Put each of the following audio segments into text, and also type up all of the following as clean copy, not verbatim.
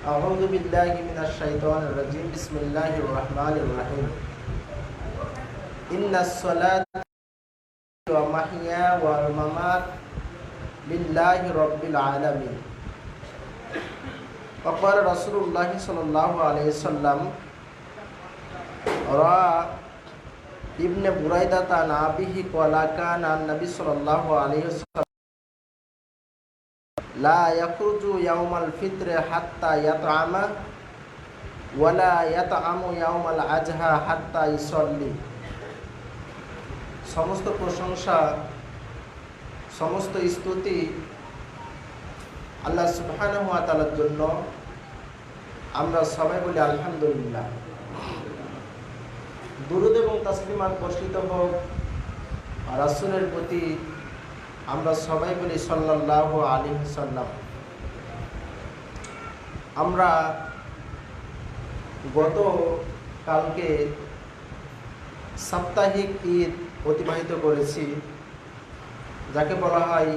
أعوذ بالله من الشيطان الرجيم بسم الله الرحمن الرحيم إن الصلاة ومحيا والممات لله رب العالمين وقال رسول الله صلى الله عليه وسلم رأى ابن بريدة عن أبيه قال كان النبي صلى الله عليه وسلم لا يخرج يوم الفطر حتى يطعم ولا يطعم يوم الأضحى حتى يصلي। সমস্ত প্রশংসা সমস্ত স্তুতি আল্লাহ সুবহানাহু ওয়া তাআলার জন্য। আমরা সবাই বলি আলহামদুলিল্লাহ। দুরূদ এবং তাসলিমাত বর্ষিত হোক রাসূলের প্রতি। আমরা সবাই বলি সাল্লাল্লাহু আলাইহি ওয়াসাল্লাম। আমরা গত কালকে সাপ্তাহিক ঈদ অতিবাহিত করেছি, যাকে বলা হয়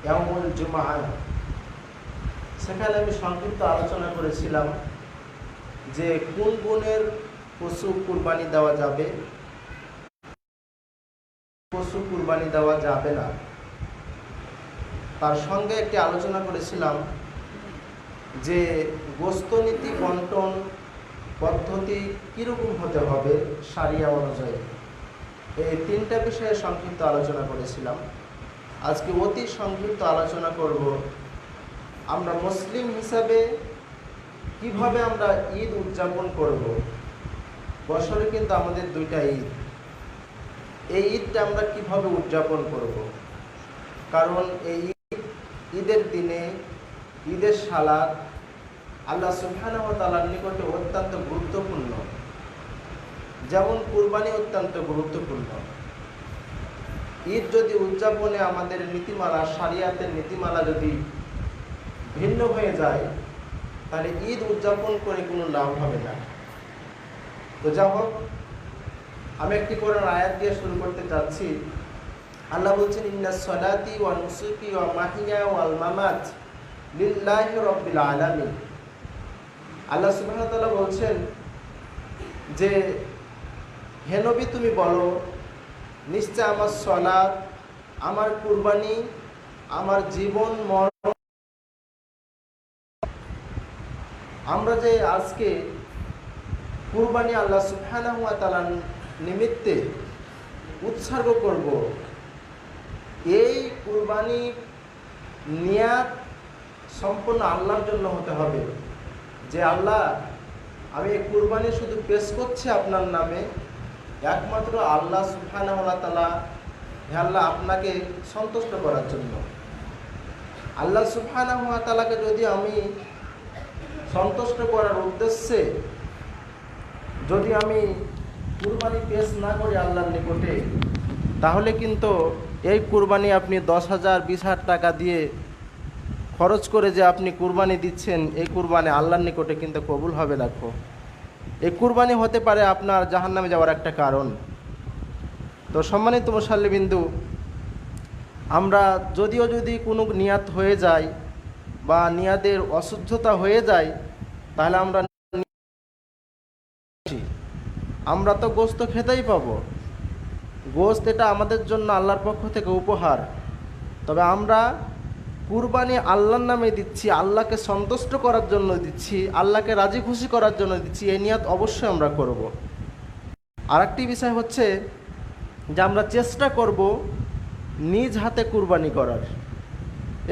ইয়াউমুল জুমআ। সেখানে আমি সংক্ষিপ্ত আলোচনা করেছিলাম যে কোন গুণের পশু কুরবানি দেওয়া যাবে, পশু কুরবানি দেওয়া যাবে না। তার সঙ্গে একটি আলোচনা করেছিলাম যে গোশত নীতি বন্টন পদ্ধতি কীরকম হতে হবে শারিয়া অনুযায়ী। এই তিনটা বিষয়ে সংক্ষিপ্ত আলোচনা করেছিলাম। আজকে অতি সংক্ষিপ্ত আলোচনা করব আমরা মুসলিম হিসাবে কিভাবে আমরা ঈদ উদযাপন করব। বছরে কিন্তু আমাদের দুইটা ঈদ। এই ঈদটা আমরা কিভাবে উদযাপন করব, কারণ এই ঈদের দিনে ঈদের সালাত আল্লাহ সুবহানাহু ওয়া তাআলার নিকটে অত্যন্ত গুরুত্বপূর্ণ। যেমন কুরবানি অত্যন্ত গুরুত্বপূর্ণ। ঈদ যদি উদযাপনে আমাদের নীতিমালা শরিয়াতের নীতিমালা যদি ভিন্ন হয়ে যায়, তাহলে ঈদ উদযাপন করে কোনো লাভ হবে না। তো যা হোক, আমি একটি কোরআন আয়াত দিয়ে শুরু করতে চাচ্ছি। আল্লাহ বলছেন ইন্নাস সালাতি ওয়া নুসুকি ওয়া মাহিয়া ওয়াল মামাত লিল্লাহি রাব্বিল আলামিন। আল্লাহ সুবহানাহু ওয়া তাআলা বলছেন যে হে নবী তুমি বলো, নিশ্চয় আমার সালাত, আমার কুরবানি, আমার জীবন মরণ, আমরা যে আজকে কুরবানি আল্লাহ সুবহানাহু ওয়া তাআলার নিমিত্তে উৎসর্গ করব, এই কুরবানি নিয়াত সম্পূর্ণ আল্লাহর জন্য হতে হবে। যে আল্লাহ, আমি এই কুরবানি শুধু পেশ করছি আপনার নামে, একমাত্র আল্লাহ সুবহানাহু ওয়া তাআলা, হে আল্লাহ, আপনাকে সন্তুষ্ট করার জন্য। আল্লাহ সুবহানাহু ওয়া তাআলাকে যদি আমি সন্তুষ্ট করার উদ্দেশ্যে যদি আমি কুরবানি পেশ না করি আল্লাহর নিকটে, তাহলে কিন্তু এই কুরবানি আপনি 10,000 20,000 টাকা দিয়ে খরচ করে যে আপনি কুরবানি দিচ্ছেন, এই কুরবানি আল্লাহর নিকটে কিন্তু কবুল হবে না। এই কুরবানি হতে পারে আপনার জাহান্নামে যাওয়ার একটা কারণ। তো সম্মানিত মুসাল্লিবিন্দু, আমরা যদি কোনো নিয়াত হয়ে যায় বা নিয়াতের অশুদ্ধতা হয়ে যায়, তাহলে আমরা তো গোশত খেতেই পাবো। গোশত এটা আমাদের জন্য আল্লাহর পক্ষ থেকে উপহার। তবে আমরা কুরবানি আল্লাহর নামে দিচ্ছি, আল্লাহকে সন্তুষ্ট করার জন্য দিচ্ছি, আল্লাহকে রাজি খুশি করার জন্য দিচ্ছি, এই নিয়াত অবশ্যই আমরা করব। আরেকটি বিষয় হচ্ছে যে আমরা চেষ্টা করব নিজ হাতে কুরবানি করার।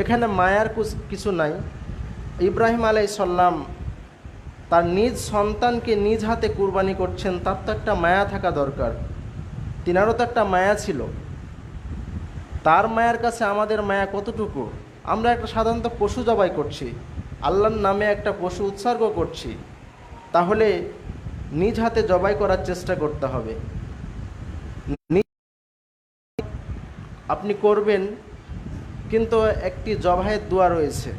এখানে মায়ার কিছু নাই। ইব্রাহিম আলাইহিস সালাম তার নিজ সন্তানকে নিজ হাতে কুরবানি করছেন, তার তো একটা মায়া থাকা দরকার। তিনারও তো একটা মায়া ছিল। তার মায়ের কাছে আমাদের মায়া কতটুকু? আমরা একটা সাধারণত পশু জবাই করছি, আল্লাহর নামে একটা পশু উৎসর্গ করছি, তাহলে নিজ হাতে জবাই করার চেষ্টা করতে হবে। আপনি করবেন, কিন্তু একটি জবাইয়ের দোয়া রয়েছে।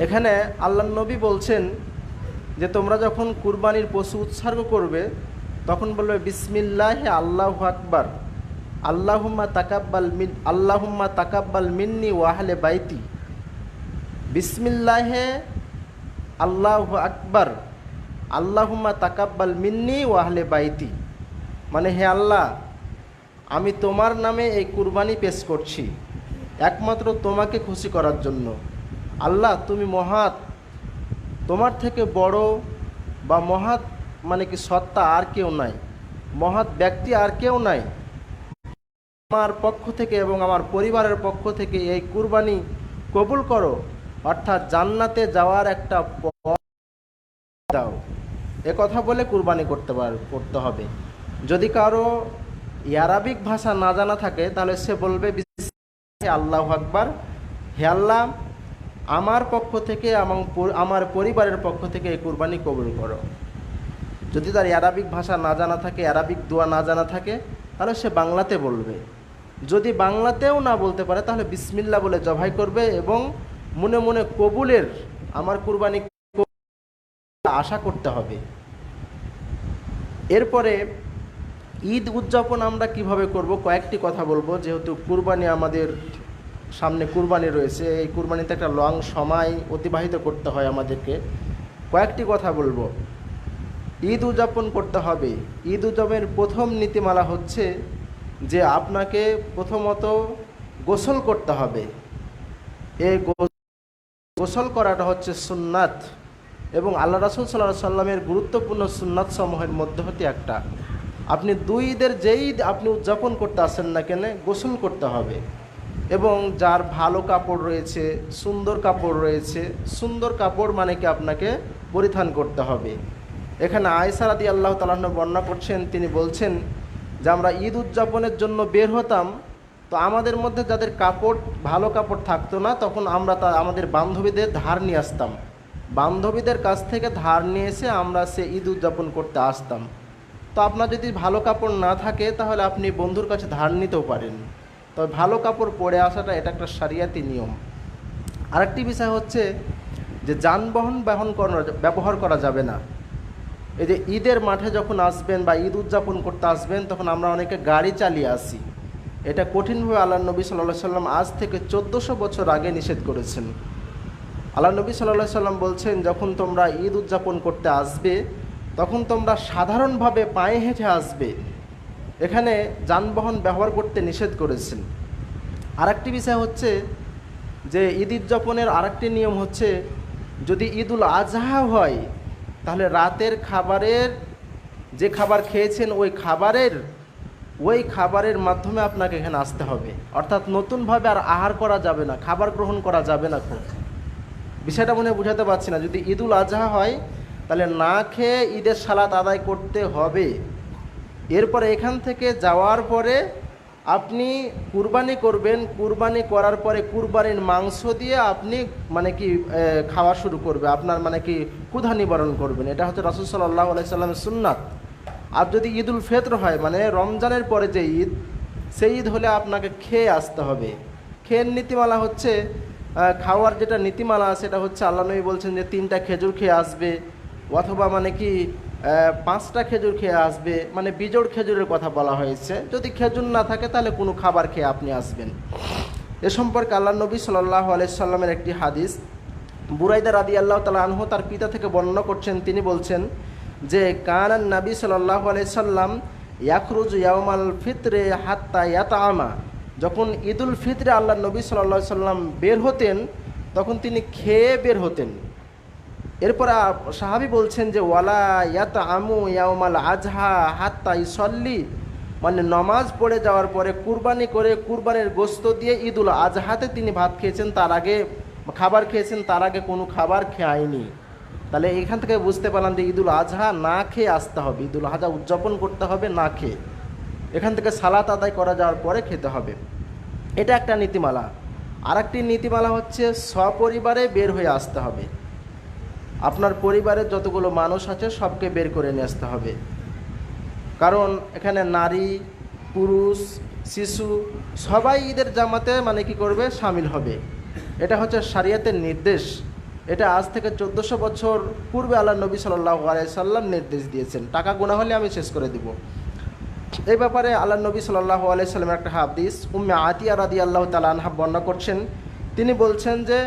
এখানে আল্লাহর নবী বলছেন যে তোমরা যখন কুরবানির পশু উৎসর্গ করবে, তখন বলবে বিসমিল্লাহি আল্লাহু আকবার, আল্লাহুম্মা তাকাব্বাল মিন্নি ওয়া আহলে বাইতি। বিসমিল্লাহে আল্লাহু আকবার, আল্লাহুম্মা তাকাব্বাল মিন্নি ওয়া আহলে বাইতি, মানে হে আল্লাহ, আমি তোমার নামে এই কুরবানি পেশ করছি একমাত্র তোমাকে খুশি করার জন্য। আল্লাহ তুমি মহাত, তোমার থেকে বড় বা মহাত মানে কি সত্তা আর কেউ নাই, মহাত ব্যক্তি আর কেউ নাই। আমার পক্ষ থেকে এবং আমার পরিবারের পক্ষ থেকে এই কুরবানি কবুল করো, অর্থাৎ জান্নাতে যাওয়ার একটা পথ দাও। এ কথা বলে কুরবানি করতে হবে। যদি কারো আরবিক ভাষা না জানা থাকে তাহলে সে বলবে আল্লাহু আকবার, হে আল্লাহ আমার পক্ষ থেকে এবং আমার পরিবারের পক্ষ থেকে এই কুরবানি কবুল করো। যদি তার আরবিক ভাষা না জানা থাকে, আরবিক দোয়া না জানা থাকে, তাহলে সে বাংলাতে বলবে। যদি বাংলাতেও না বলতে পারে তাহলে বিসমিল্লাহ বলে জবাই করবে এবং মনে মনে কবুলের, আমার কুরবানি আশা করতে হবে। এরপরে ঈদ উদযাপন আমরা কিভাবে করব কয়েকটি কথা বলবো, যেহেতু কুরবানি আমাদের সামনে কুরবানি রয়েছে, এই কুরবানিতে একটা লং সময় অতিবাহিত করতে হয় আমাদেরকে। কয়েকটি কথা বলবো। ঈদ উদযাপন করতে হবে। ঈদ উদযাপনের প্রথম নীতিমালা হচ্ছে যে আপনাকে প্রথমত গোসল করতে হবে। এই গোসল করাটা হচ্ছে সুন্নাত এবং আল্লাহ রাসূল সাল্লাল্লাহু আলাইহি সাল্লামের গুরুত্বপূর্ণ সুন্নাত সমূহের মধ্যে হতে একটা। আপনি দুই ঈদের যেই ঈদ আপনি উদযাপন করতে আসেন না কেন, গোসল করতে হবে। এবং যার ভালো কাপড় রয়েছে, সুন্দর কাপড় রয়েছে, সুন্দর কাপড় মানে কি আপনাকে পরিধান করতে হবে। এখানে আয়েশা রাদিয়াল্লাহু তাআলা আনহা বর্ণনা করছেন, তিনি বলছেন যে আমরা ঈদ উদযাপনের জন্য বের হতাম, তো আমাদের মধ্যে যাদের কাপড় ভালো কাপড় থাকতো না, তখন আমরা আমাদের বান্ধবীদের ধার নিয়ে আসতাম। বান্ধবীদের কাছ থেকে ধার নিয়ে এসে আমরা সে ঈদ উদযাপন করতে আসতাম। তো আপনার যদি ভালো কাপড় না থাকে তাহলে আপনি বন্ধুর কাছে ধার নিতেও পারেন, তবে ভালো কাপড় পরে আসাটা এটা একটা শরিয়াতি নিয়ম। আরেকটি বিষয় হচ্ছে যে যানবাহন ব্যবহার করা যাবে না। এই যে ঈদের মাঠে যখন আসবেন বা ঈদ উদযাপন করতে আসবেন, তখন আমরা অনেকে গাড়ি চালিয়ে আসি। এটা কঠিনভাবে আল্লাহ নবী সাল্লাল্লাহু আলাইহি সাল্লাম আজ থেকে 1400 বছর আগে নিষেধ করেছেন। আল্লাহ নবী সাল্লাল্লাহু আলাইহি সাল্লাম বলছেন, যখন তোমরা ঈদ উদযাপন করতে আসবে তখন তোমরা সাধারণভাবে পায়ে হেঁটে আসবে। এখানে যানবাহন ব্যবহার করতে নিষেধ করেছেন। আরেকটি বিষয় হচ্ছে যে ঈদ উদযাপনের আরেকটি নিয়ম হচ্ছে, যদি ঈদুল আজহা হয় তাহলে রাতের খাবারের যে খাবার খেয়েছেন ওই খাবারের মাধ্যমে আপনাকে এখানে আসতে হবে। অর্থাৎ নতুনভাবে আর আহার করা যাবে না, খাবার গ্রহণ করা যাবে না। খুব বিষয়টা মনে বুঝাতে পারছি না। যদি ঈদুল আজহা হয় তাহলে না খেয়ে ঈদের সালাত আদায় করতে হবে। এরপরে এখান থেকে যাওয়ার পরে আপনি কুরবানি করবেন। কুরবানি করার পরে কুরবানির মাংস দিয়ে আপনি মানে কি খাওয়া শুরু করবে, আপনার মানে কি ক্ষুধা নিবারণ করবেন। এটা হচ্ছে রাসূল সাল্লাল্লাহু আলাইহি সাল্লামের সুন্নাত। আর যদি ঈদুল ফিতর হয়, মানে রমজানের পরে যে ঈদ, সেই ঈদ হলে আপনাকে খেয়ে আসতে হবে। খেয়ের নীতিমালা হচ্ছে, খাওয়ার যেটা নীতিমালা সেটা হচ্ছে আল্লাহ নবী বলছেন যে 3টা খেজুর খেয়ে আসবে, অথবা মানে কি 5টা খেজুর খেয়ে আসবে, মানে বিজোড় খেজুরের কথা বলা হয়েছে। যদি খেজুর না থাকে তাহলে কোনো খাবার খেয়ে আপনি আসবেন। এ সম্পর্কে আল্লাহ নবী সাল্লাল্লাহু আলাইহি সাল্লামের একটি হাদিস বুরাইদা রাদিয়াল্লাহু তাআলা আনহু তার পিতা থেকে বর্ণনা করছেন। তিনি বলছেন যে কানান নবী সাল্লাল্লাহু আলাইহি সাল্লাম ইয়াখরুজু ইয়াউমাল ফিতরে হাত্তা ইয়াতাআমা। যখন ঈদুল ফিতরে আল্লাহ নবী সাল্লাল্লাহু আলাইহি সাল্লাম বের হতেন তখন তিনি খেয়ে বের হতেন। এরপর সাহাবী বলছেন যে ওয়ালা ইয়াতাআমু ইয়াউমাল আজহা হাত্তা ইসল্লি, মানে নমাজ পড়ে যাওয়ার পরে কুরবানি করে কুরবানির গোশত দিয়ে ঈদুল আজহাতে তিনি ভাত খেয়েছেন, তার আগে খাবার খেয়েছেন, তার আগে কোনো খাবার খায়নি। তাহলে এখান থেকে বুঝতে পারলাম যে ঈদুল আজহা না খেয়ে আসতে হবে, ঈদুল আজহা উদযাপন করতে হবে না খেয়ে। এখান থেকে সালাত আদায় করা যাওয়ার পরে খেতে হবে। এটা একটা নীতিমালা। আরেকটি নীতিমালা হচ্ছে সপরিবারে বের হয়ে আসতে হবে। আপনার পরিবারের যতগুলো মানুষ আছে সবকে বের করে নিয়ে আসতে হবে, কারণ এখানে নারী পুরুষ শিশু সবাই ঈদের জামাতে মানে কি করবে, শামিল হবে। এটা হচ্ছে শরিয়তের নির্দেশ। এটা আজ থেকে 1400 বছর পূর্বে আল্লাহ নবী সাল্লাল্লাহু আলাইহি সাল্লাম নির্দেশ দিয়েছেন। টাকা গোনা হলে আমি শেষ করে দিব। এই ব্যাপারে আল্লাহ নবী সাল্লাল্লাহু আলাইহি সাল্লামের একটা হাদিস উম্মে আতিয়া রাদিয়াল্লাহু তাআলা আনহা বর্ণনা করছেন। তিনি বলছেন যে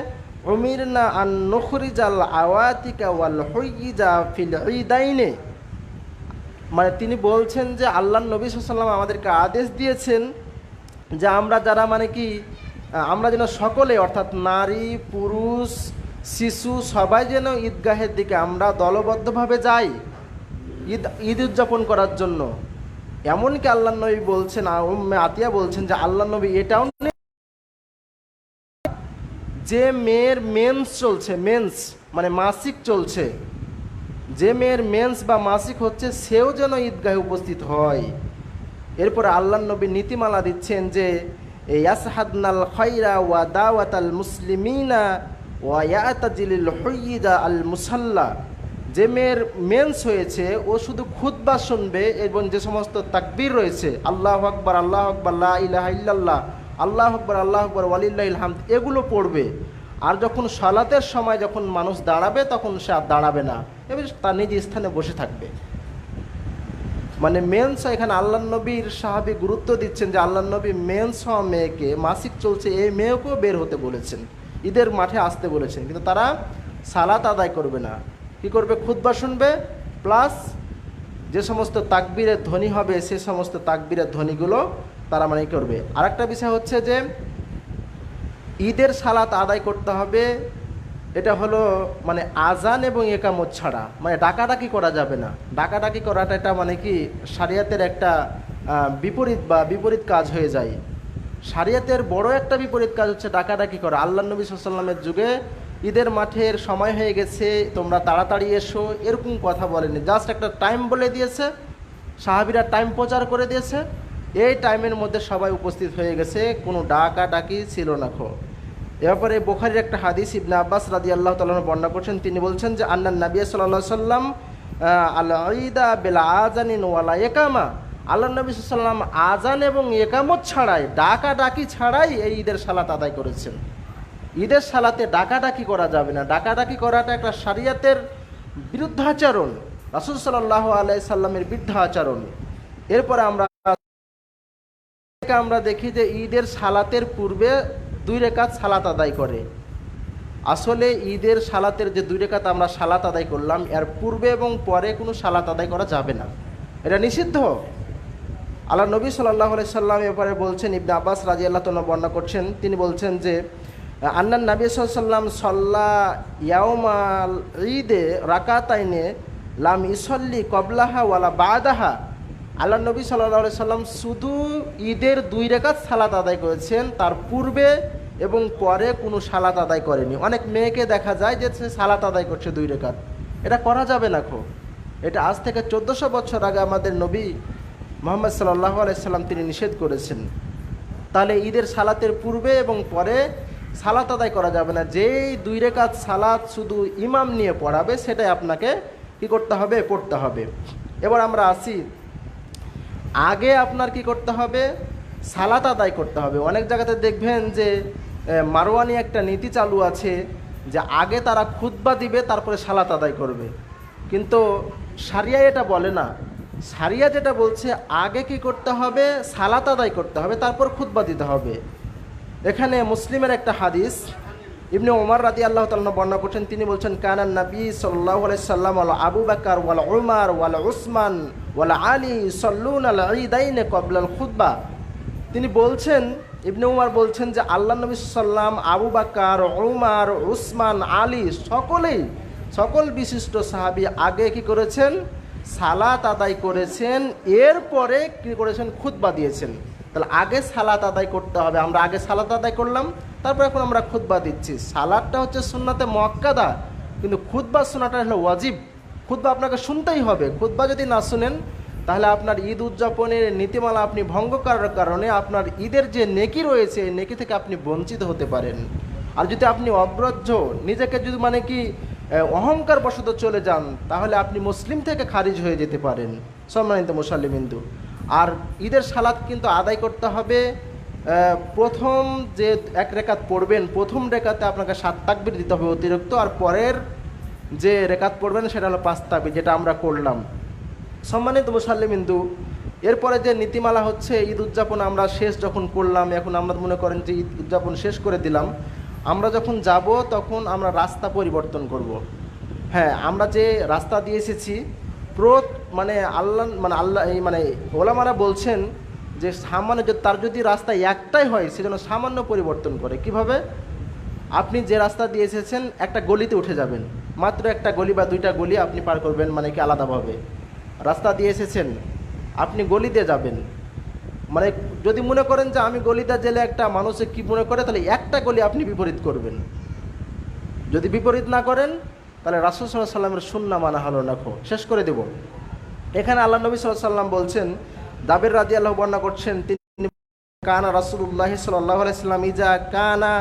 উমিরনা আন নুখরিজাল আওয়াতিকা ওয়াল হুইজা ফিল ঈদাইনে, মানে তিনি বলছেন যে আল্লাহর নবী সাল্লাল্লাহু আলাইহি ওয়াসাল্লাম আমাদেরকে আদেশ দিয়েছেন যে আমরা যারা মানে কি আমরা যেন সকলে অর্থাৎ নারী পুরুষ শিশু সবাই যেন ঈদগাহের দিকে আমরা দলবদ্ধভাবে যাই ঈদ উদযাপন করার জন্য। এমনকি আল্লাহর নবী বলছেন, উম্মে আতিয়া বলছেন যে আল্লাহর নবী এটাও যে মেয়ের মেন্স চলছে, মেন্স মানে মাসিক চলছে, যে মেয়ের মেন্স বা মাসিক হচ্ছে সেও যেন ঈদগাহে উপস্থিত হয়। এরপরে আল্লাহর নবী নীতিমালা দিচ্ছেন যে ইয়াসহাদনাল খায়রা ওয়া দাওয়াতাল মুসলিমিনা ওয়া ইয়াতাজিলিল হুইজা আল মুসাল্লা, যে মেয়ের মেন্স হয়েছে ও শুধু খুতবা শুনবে এবং যে সমস্ত তাকবীর রয়েছে আল্লাহু আকবার আল্লাহু আকবার লা ইলাহা ইল্লাল্লাহ আল্লাহু আকবার ওয়ালিল্লাহিল হামদ এগুলো পড়বে। আর যখন সালাতের সময় যখন মানুষ দাঁড়াবে তখন সে আর দাঁড়াবে না এবং তার নিজ স্থানে বসে থাকবে। মানে মেন্স, এখানে আল্লাহর নবীর সাহাবী গুরুত্ব দিচ্ছেন যে আল্লাহর নবী মেন্স হওয়া মেয়েকে, মাসিক চলছে এই মেয়েকেও বের হতে বলেছেন, ঈদের মাঠে আসতে বলেছেন, কিন্তু তারা সালাত আদায় করবে না। কি করবে? খুতবা শুনবে, প্লাস যে সমস্ত তাকবীরের ধ্বনি হবে সে সমস্ত তাকবীরের ধ্বনিগুলো তারা মানে করবে। আরেকটা বিষয় হচ্ছে যে ঈদের সালাত আদায় করতে হবে, এটা হলো মানে আজান এবং একামত ছাড়া, মানে ডাকাডাকি করা যাবে না। ডাকাডাকি করাটা এটা মানে কি শরিয়তের একটা বিপরীত কাজ হয়ে যায়। শরিয়তের বড় একটা বিপরীত কাজ হচ্ছে ডাকাডাকি করা। আল্লাহর নবী সাল্লাল্লাহু আলাইহি ওয়াসাল্লামের যুগে ঈদের মাঠের সময় হয়ে গেছে, তোমরা তাড়াতাড়ি এসো, এরকম কথা বলেনি, জাস্ট একটা টাইম বলে দিয়েছে, সাহাবীরা টাইম প্রচার করে দিয়েছে, এই টাইমের মধ্যে সবাই উপস্থিত হয়ে গেছে, কোনো ডাকাডাকি ছিল না। এরপরে বুখারীর একটা হাদিস ইবনে আব্বাস রাদিয়াল্লাহু তাআলা বর্ণনা করছেন, তিনি বলছেন যে আন্নান নবী সাল্লাল্লাহু আলাইহি ওয়াসাল্লাম আল ঈদা বিল আযানিন ওয়ালা ইকামা, আল্লাহর নবী সাল্লাল্লাহু আলাইহি ওয়াসাল্লাম আজান এবং ইকামত ছাড়াই, ডাকাডাকি ছাড়াই এই ঈদের সালাত আদায় করেছেন। ঈদের সালাতে ডাকাডাকি করা যাবে না, ডাকাডাকি করাটা একটা শরিয়তের বিরুদ্ধাচরণ, রাসূল সাল্লাল্লাহু আলাইহি সাল্লামের বিরুদ্ধাচরণ। এরপরে আমরা দেখি যে ঈদের সালাতের পূর্বে 2 রাকাত সালাত আদায় করে। আসলে ঈদের সালাতের যে 2 রাকাত আমরা সালাত আদায় করলাম, এর পূর্বে এবং পরে কোনো সালাত আদায় করা যাবে না, এটা নিষিদ্ধ। আল্লাহ নবী সাল্লাল্লাহু আলাইহি সাল্লাম এবারে বলছেন, ইবনে আব্বাস রাদিয়াল্লাহু তাআলা বর্ণনা করছেন, তিনি বলছেন যে আন্নান নবী সাল্লাল্লাহু আলাইহি সাল্লাম সাল্লা ইয়াউমাল ঈদে রাকাতাইনে লাম ইসল্লি ক্বাবলাহা ওয়ালা বাদাহা, আল্লাহ নবী সাল্লাল্লাহু আলাইহি সাল্লাম শুধু ঈদের 2 রাকাত সালাত আদায় করেছেন, তার পূর্বে এবং পরে কোনো সালাত আদায় করেনি। অনেক মেয়েকে দেখা যায় যে সে সালাত আদায় করছে 2 রাকাত, এটা করা যাবে না। এটা আজ থেকে 1400 বছর আগে আমাদের নবী মুহাম্মদ সাল্লাল্লাহু আলাইহি সাল্লাম তিনি নিষেধ করেছেন। তাহলে ঈদের সালাতের পূর্বে এবং পরে সালাত আদায় করা যাবে না। যেই 2 রাকাত সালাত শুধু ইমাম নিয়ে পড়াবে সেটাই আপনাকে কি করতে হবে? পড়তে হবে। এবার আমরা আসি, আগে আপনার কি করতে হবে? সালাত আদায় করতে হবে। অনেক জায়গাতে দেখবেন যে মারওয়ানি একটা নীতি চালু আছে যে আগে তারা খুতবা দিবে তারপরে সালাত আদায় করবে, কিন্তু শরিয়া এটা বলে না। শরিয়া যেটা বলছে আগে কি করতে হবে? সালাত আদায় করতে হবে, তারপর খুতবা দিতে হবে। এখানে মুসলিমের একটা হাদিস ইবনে ওমর রাদিয়াল্লাহু তাআলা বর্ণনা করছেন, তিনি বলছেন কানান নবী সাল্লাল্লাহু আলাইহি সাল্লাম ওয়া আবু বকর ওয়া উমর ওয়া উসমান ওয়া আলী সাল্লুনা আল ঈদাইনে ক্বাবলাল খুতবা। তিনি বলছেন, ইবনে উমর বলছেন যে আল্লাহর নবী সাল্লাম, আবু বকর, উমর, উসমান, আলী সকল বিশিষ্ট সাহাবী আগে কি করেছেন? সালাত আদায় করেছেন, এরপরে কি করেছেন? খুতবা দিয়েছেন। তাহলে আগে সালাত আদায় করতে হবে। আমরা আগে সালাত আদায় করলাম, তারপর এখন আমরা খুতবা দিচ্ছি। সালাতটা হচ্ছে সুন্নাতে মুআক্কাদা, কিন্তু খুতবা শোনাটা হলো ওয়াজিব। খুতবা আপনাকে শুনতেই হবে। খুতবা যদি না শুনেন তাহলে আপনার ঈদ উদযাপনের নীতিমালা আপনি ভঙ্গ করার কারণে আপনার ঈদের যে নেকি রয়েছে এই নেকি থেকে আপনি বঞ্চিত হতে পারেন। আর যদি আপনি অগ্রহ্য নিজেকে যদি মানে কি অহংকার বশত চলে যান তাহলে আপনি মুসলিম থেকে খারিজ হয়ে যেতে পারেন। সম্মানিত মুসল্লিবৃন্দ, আর ঈদের সালাত কিন্তু আদায় করতে হবে। প্রথম যে 1 রাকাত পড়বেন, প্রথম রাকাতে আপনাকে 7 তাকবীর দিতে হবে অতিরিক্ত, আর পরের যে রাকাত পড়বেন সেটা হলো 5 তাকবীর, যেটা আমরা করলাম। সম্মানিত মুসল্লিবৃন্দ, এরপরে যে নীতিমালা হচ্ছে ঈদ উদযাপন আমরা শেষ যখন করলাম, এখন আমরা মনে করেন যে ঈদ উদযাপন শেষ করে দিলাম, আমরা যখন যাব তখন আমরা রাস্তা পরিবর্তন করব। হ্যাঁ, আমরা যে রাস্তা দিয়ে এসেছি মানে আল্লাহ এই মানে ওলামারা বলছেন যে সামান্য তার যদি রাস্তা একটাই হয় সেজন্য সামান্য পরিবর্তন করে। কিভাবে? আপনি যে রাস্তা দিয়ে এসেছেন একটা গলিতে উঠে যাবেন, মাত্র একটা গলি বা দুইটা গলি আপনি পার করবেন, মানে কি আলাদাভাবে রাস্তা দিয়ে এসেছেন আপনি গলিতে যাবেন। মানে যদি মনে করেন যে আমি গলিতে গেলে একটা মানুষে কি মনে করে, তাহলে একটা গলি আপনি বিপরীত করবেন। যদি বিপরীত না করেন তাহলে রাসূল সাল্লাল্লাহু আলাইহি সাল্লামের সুন্নাহ মানা হলো না। শেষ করে দেব। এখানে আল্লাহ নবী সাল্লাল্লাহু আলাইহি সাল্লাম বলছেন, জাবের রাদিয়াল্লাহু বর্ণনা করছেন, তিনি কানা রাসূলুল্লাহ সাল্লাল্লাহু আলাইহি সাল্লাম ইজা কানা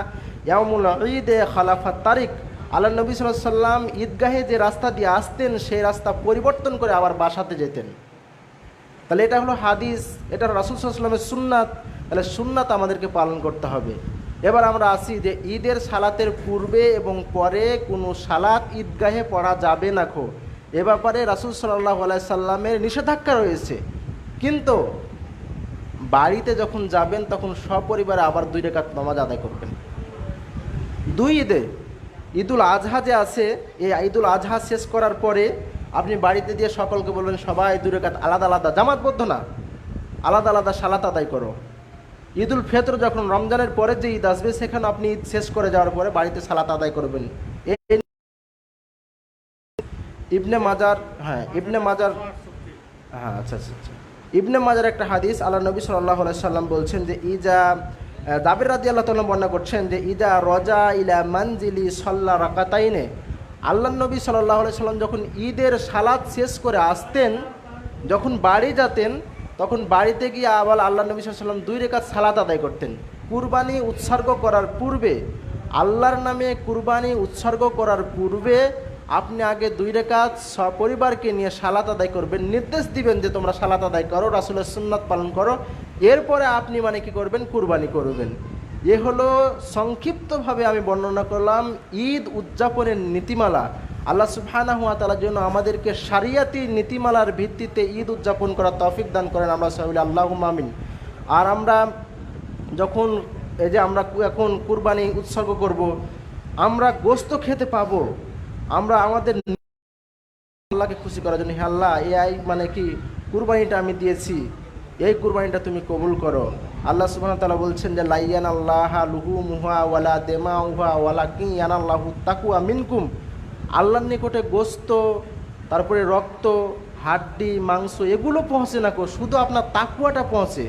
ইয়াউমুল ঈদে খালাফাত তারিক। আল্লাহ নবী সাল্লাল্লাহু আলাইহি সাল্লাম ঈদগাহে যে রাস্তা দিয়ে আসতেন সেই রাস্তা পরিবর্তন করে আবার বাসাতে যেতেন। তাহলে এটা হলো হাদিস, এটা রাসূল সাল্লাল্লাহু আলাইহি সাল্লামের সুন্নাত। তাহলে সুন্নাত আমাদেরকে পালন করতে হবে। এবার আমরা আসি যে ঈদের সালাতের পূর্বে এবং পরে কোনো সালাত ঈদগাহে পড়া যাবে না। এ ব্যাপারে রাসূল সাল্লাল্লাহু আলাইহি সাল্লামের নিষেধাজ্ঞা রয়েছে। কিন্তু বাড়িতে যখন যাবেন তখন সপরিবারে আবার 2 রাকাত নামাজ আদায় করবেন। 2 ঈদে, ঈদুল আজহা যে আছে, এই ঈদুল আজহা শেষ করার পরে আপনি বাড়িতে দিয়ে সকলকে বলবেন সবাই 2 রাকাত আলাদা আলাদা, জামাতবদ্ধ না, আলাদা আলাদা সালাত আদায় করো। ঈদুল ফিতর যখন রমজানের পরে যে ঈদ আসবে সেখানে আপনি ঈদ শেষ করে যাওয়ার পরে বাড়িতে সালাত আদায় করবেন। ইবনে মাজার, আচ্ছা, ইবনে মাজার একটা হাদিস, আল্লাহ নবী সাল্লাল্লাহু আলাইহি সাল্লাম বলছেন যে জাবের রাদিয়াল্লাহু তাআলা বর্ণনা করছেন যে ইজা রজা ইলা মানজিলি সাল্লা রাকাতাইনে। আল্লাহ নবী সাল্লাল্লাহু আলাইহি সাল্লাম যখন ঈদের সালাত শেষ করে আসতেন, যখন বাড়ি যেতেন, তখন বাড়িতে গিয়ে আবার আল্লাহ নবী সাল্লাল্লাহু আলাইহি সাল্লাম 2 রাকাত সালাত আদায় করতেন। কুরবানি উৎসর্গ করার পূর্বে, আল্লাহর নামে কুরবানি উৎসর্গ করার পূর্বে আপনি আগে 2 রাকাত সপরিবারকে নিয়ে সালাত আদায় করবেন, নির্দেশ দিবেন যে তোমরা সালাত আদায় করো, রাসূলের সুন্নাত পালন করো। এরপরে আপনি মানে কি করবেন? কুরবানি করবেন। এ হলো সংক্ষিপ্তভাবে আমি বর্ণনা করলাম ঈদ উদযাপনের নীতিমালা। আল্লাহ সুবহানাহু ওয়া তাআলা যেন আমাদেরকে শরিয়তি নীতিমালার ভিত্তিতে ঈদ উদযাপন করার তৌফিক দান করেন, আমরা সবাই বলি আল্লাহুম্মা আমিন। আর আমরা যখন এই যে আমরা এখন কুরবানি উৎসর্গ করব, আমরা গোশত খেতে পাবো, আমরা আমাদের আল্লাহকে খুশি করার জন্য, হে আল্লাহ এই মানে কি কুরবানিটা আমি দিয়েছি, এই কুরবানিটা তুমি কবুল করো। আল্লাহ সুবহানাহু ওয়া তাআলা বলছেন যে লাইয়ানাল্লাহা লুহুমুহা ওয়ালা দিমাউহা ওয়ালাকিন ইয়ানাল্লাহু তাকওয়া মিনকুম। আল্লাহর নিকটে গোশত, তারপরে রক্ত, হাড্ডি, মাংস এগুলো পৌঁছে না, শুধু আপনার তাকওয়াটা পৌঁছে,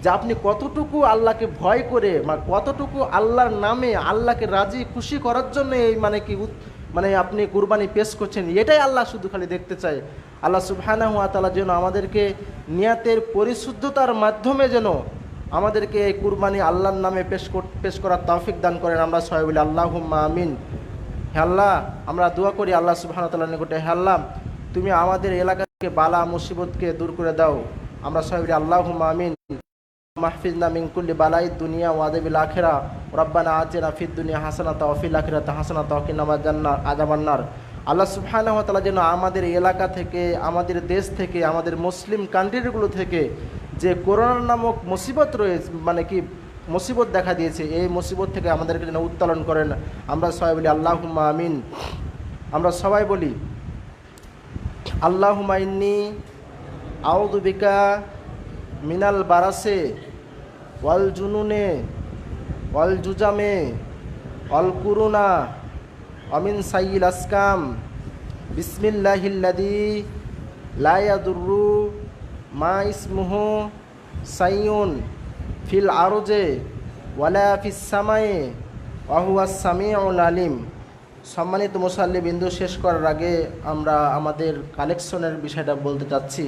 যে আপনি কতটুকু আল্লাহকে ভয় করে বা কতটুকু আল্লাহর নামে আল্লাহকে রাজি খুশি করার জন্য এই মানে আপনি কুরবানি পেশ করছেন, এটাই আল্লাহ শুধু খালি দেখতে চায়। আল্লাহ সুবহানাহু ওয়া তাআলা যেন আমাদেরকে নিয়াতের পরিশুদ্ধতার মাধ্যমে যেন আমাদেরকে এই কুরবানি আল্লাহর নামে পেশ করার তৌফিক দান করেন, আমরা সবাই বলি আল্লাহুম্মা আমিন। হে আল্লাহ, আমরা দোয়া করি আল্লাহ সুবহানাহু ওয়া তাআলার নিকটে, হে আল্লাহ তুমি আমাদের এলাকা থেকে বালা মুসিবতকে দূর করে দাও, আমরা সবাই বলি আল্লাহুম্মা আমিন। মাহফিজনা মিন কুল্লি বালাইদ দুনিয়া ওয়া আযাবিল আখিরা, রব্বানা আতিনা ফিদ দুনিয়া হাসানাতাও ওয়া ফিল আখিরাতি হাসানাতাও ওয়া কিনা আযাবান নার। আল্লাহ সুবহানাহু ওয়া তাআলা যেন আমাদের এলাকা থেকে, আমাদের দেশ থেকে, আমাদের মুসলিম কান্ট্রিগুলো থেকে যে করোনা নামক মুসিবত রয়েছে, মানে কি মুসিবত দেখা দিয়েছে, এই মুসিবত থেকে আমাদেরকে যেন উত্তোলন করেন, আমরা সবাই বলি আল্লাহুম্মা আমিন। আমরা সবাই বলি আল্লাহুম্মা ইন্নী আউযু বিকা মিনাল বারাসে ওয়াল জুনুনে ওয়াল জুজামে ওয়াল কুরুনা আমিন সাইয়িল আসকাম বিসমিল্লাহিল্লাযী লা ইয়াদুররু মা ইসমুহু সাইয়ুন ফিল আরজে ওয়ালা ফিস সামায়ে ওয়া হুয়াস সামিউল আলিম। সম্মানিত মুসাল্লি বিন্দু, শেষ করার আগে আমরা আমাদের কালেকশনের বিষয়টা বলতে চাচ্ছি।